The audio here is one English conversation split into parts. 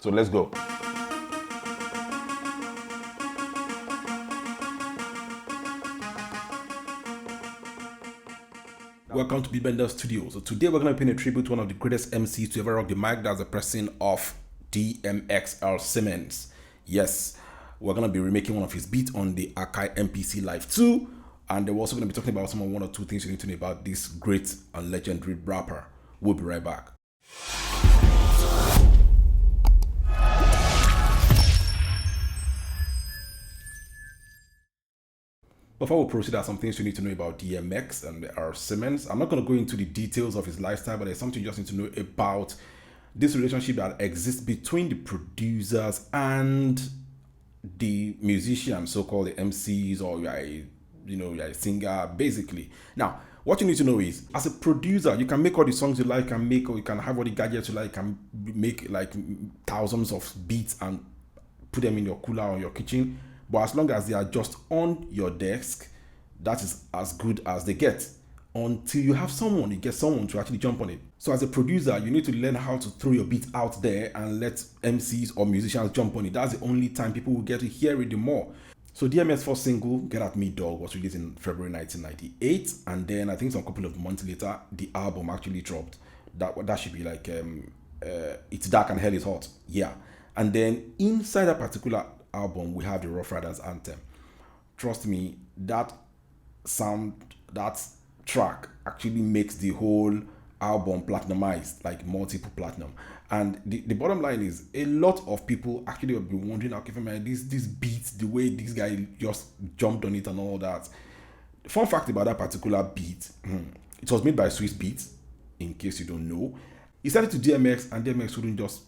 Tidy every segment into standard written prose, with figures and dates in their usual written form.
So let's go. Welcome to Beatbender Studios. So today we're going to be paying a tribute to one of the greatest MCs to ever rock the mic. That's the person of DMX Earl Simmons. Yes, we're going to be remaking one of his beats on the AKAI MPC Live 2. And we're also going to be talking about one or two things you need to know about this great and legendary rapper. We'll be right back. Before we proceed, there are some things you need to know about DMX and Earl Simmons. I'm not going to go into the details of his lifestyle, but there's something you just need to know about this relationship that exists between the producers and the musicians, so-called the MCs, or you're a singer, basically. Now, what you need to know is, as a producer, you can make all the songs you like, and make, or you can have all the gadgets you like, and make like thousands of beats and put them in your cooler or your kitchen. But as long as they are just on your desk, that is as good as they get. Until you have someone, you get someone to actually jump on it. So as a producer, you need to learn how to throw your beat out there and let MCs or musicians jump on it. That's the only time people will get to hear it the more. So DMX's first single, Get At Me Dog, was released in February 1998. And then I think some couple of months later, the album actually dropped. That should be like, It's Dark and Hell Is Hot. Yeah. And then inside that particular album, we have the Ruff Ryders Anthem. Trust me, that track actually makes the whole album platinumized, like multiple platinum. And the bottom line is, a lot of people actually have been wondering, okay, man, this beat, the way this guy just jumped on it and all that. Fun fact about that particular beat, it was made by Swiss Beatz, in case you don't know. He sent it to DMX, and DMX wouldn't just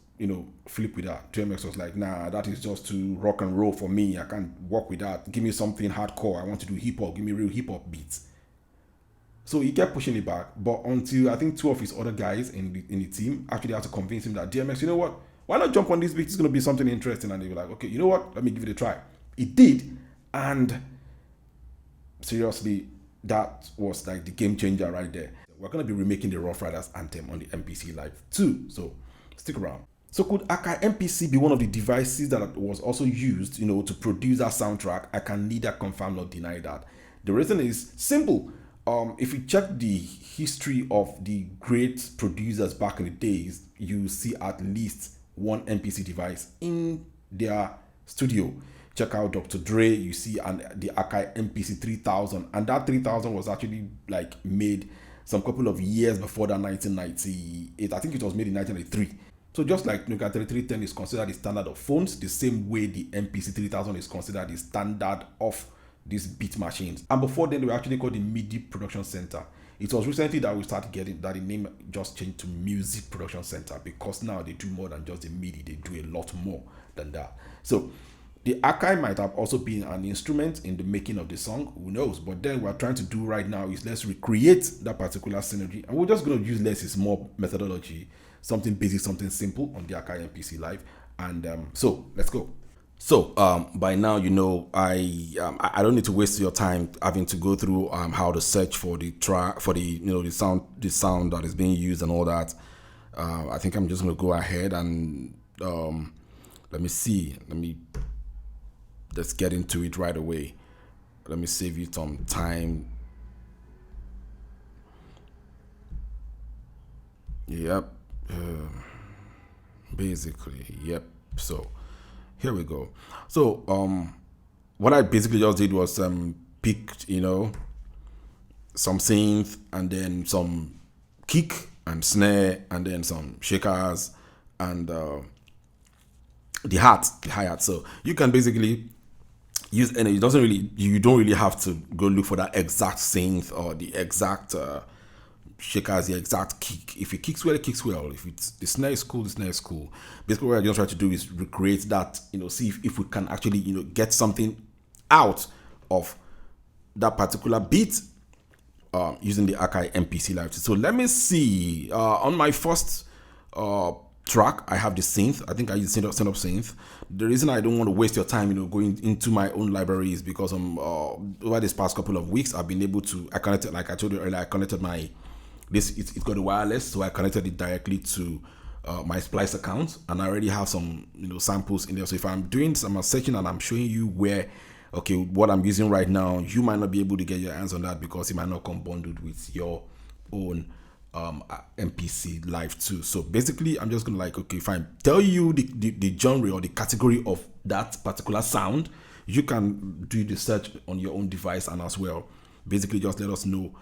flip with that. DMX was like, nah, that is just too rock and roll for me. I can't work with that. Give me something hardcore. I want to do hip hop. Give me real hip hop beats. So he kept pushing it back, but until I think two of his other guys in the team actually had to convince him that DMX, you know what? Why not jump on this beat? It's going to be something interesting. And they were like, okay, you know what? Let me give it a try. It did, and seriously, that was like the game changer right there. We're going to be remaking the Ruff Ryders Anthem on the MPC Live 2, so stick around. So could AKAI MPC be one of the devices that was also used, to produce that soundtrack? I can neither confirm nor deny that. The reason is simple. If you check the history of the great producers back in the days, you see at least one MPC device in their studio. Check out Dr. Dre, you see the AKAI MPC 3000, and that 3000 was actually like made some couple of years before that, 1998. I think it was made in 1993. So just like Nokia 3310 is considered the standard of phones, the same way the MPC 3000 is considered the standard of these beat machines. And before then, they were actually called the MIDI Production Center. It was recently that we started getting that the name just changed to Music Production Center, because now they do more than just the MIDI. They do a lot more than that. So the AKAI might have also been an instrument in the making of the song, who knows? But then what we're trying to do right now is let's recreate that particular synergy, and we're just going to use less is more methodology, something basic, something simple on the AKAI MPC Live. And so let's go. So by now, I don't need to waste your time having to go through how to search for the track, for the sound that is being used and all that. I think I'm just going to go ahead and let's get into it right away. Let me save you some time. Yep. Basically, yep. So here we go. So what I basically just did was picked some synth, and then some kick and snare, and then some shakers, and the hi-hat. So you can basically use any. You don't really have to go look for that exact synth or the exact shakers, the exact kick. If it kicks well, it kicks well. If it's the snare is cool, the snare is cool. Basically, what I just try to do is recreate that, see if we can actually, get something out of that particular beat using the AKAI MPC Live. So let me see. On my first track, I have the synth. I think I use stand-up synth. The reason I don't want to waste your time, going into my own library is because over this past couple of weeks, I've been able to, I connected, like I told you earlier, I connected it's got a wireless, so I connected it directly to my Splice account, and I already have some samples in there. So if I'm doing some searching and I'm showing you where, okay, what I'm using right now, you might not be able to get your hands on that because it might not come bundled with your own MPC Live 2. So basically, I'm just gonna okay, fine, tell you the genre or the category of that particular sound. You can do the search on your own device, and as well, basically just let us know.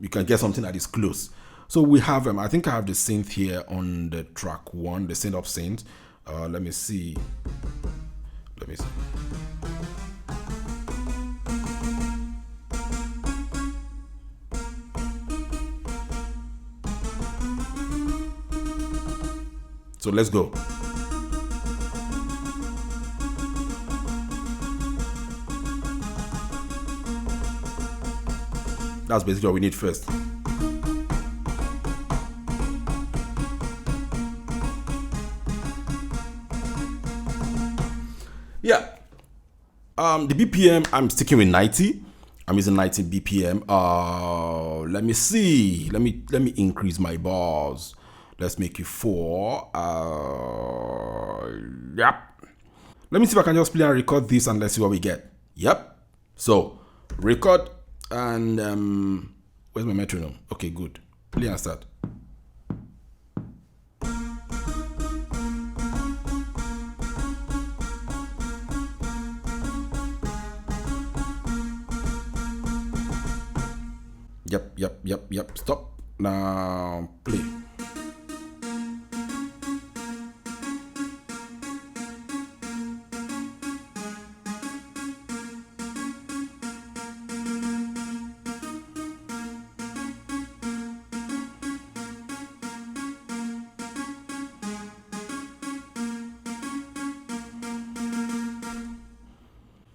You can get something that is close. So we have I think I have the synth here on the track 1, the synth up synth. Let me see. So let's go. That's basically what we need first. Yeah. The BPM, I'm sticking with 90. I'm using 90 BPM. Let me see. Let me increase my bars. Let's make it 4. Yep. Let me see if I can just play and record this and let's see what we get. Yep. So record and where's my metronome? Okay, good. Play and start. Yep. Stop. Now play.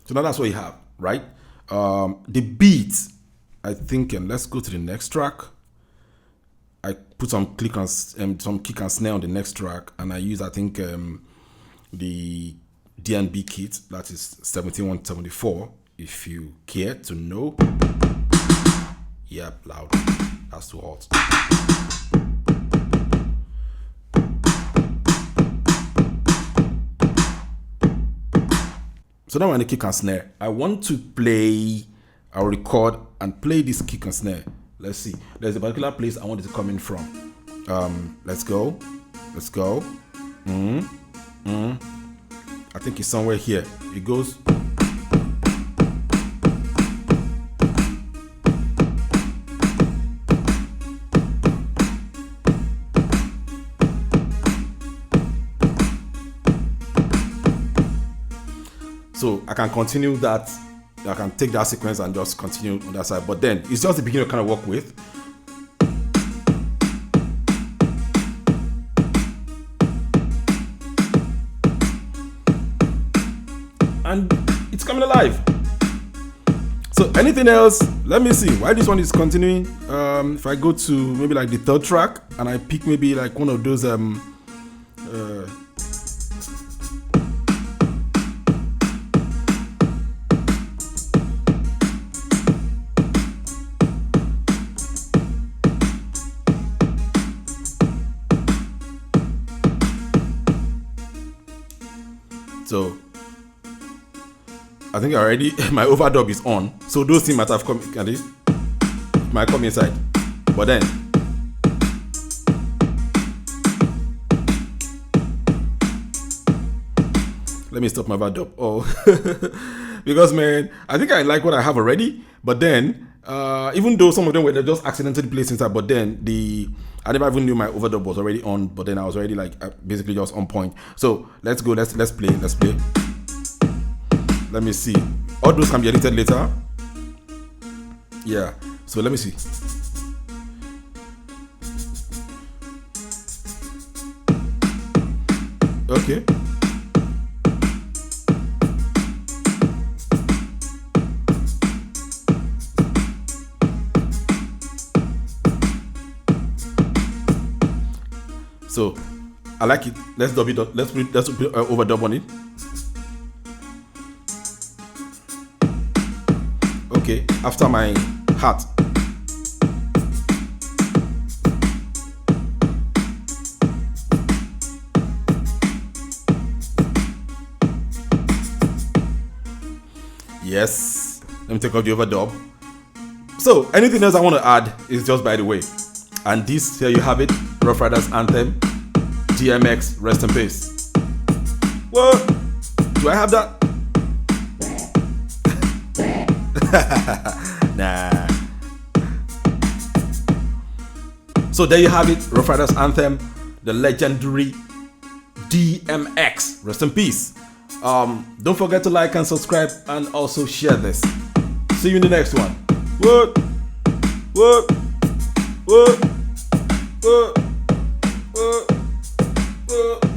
So now that's what you have, right? The beat, I think, and let's go to the next track. I put some kick and snare on the next track, and I use, I think, the DNB kit, that is 17174, if you care to know. Yep, loud. That's too hot. So now we're on the kick and snare. I want to play, I'll record and play this kick and snare. Let's see. There's a particular place I want it to come in from. Let's go. I think it's somewhere here. It goes. So I can continue that. I can take that sequence and just continue on that side. But then it's just the beginning to kind of work with. And it's coming alive. So anything else? Let me see why this one is continuing. If I go to maybe like the third track and I pick maybe like one of those so I think already my overdub is on, so those things might have come, might come inside, but then let me stop my overdub. Oh, because man, I think I like what I have already, but then even though some of them were just accidentally placed inside, but then I never even knew my overdub was already on, but then I was already like basically just on point. So let's go, let's play. Let me see. All those can be edited later. Yeah. So let me see. Okay. So I like it. Let's dub it up. Let's put overdub on it. Okay, after my hat. Yes. Let me take off the overdub. So, anything else I want to add is just by the way. And this, here you have it. Ruff Ryders Anthem. DMX, rest in peace. What? Do I have that? Nah. So there you have it. Ruff Ryders Anthem. The legendary DMX, rest in peace. Don't forget to like and subscribe and also share this. See you in the next one. What? What? What? What? What? What?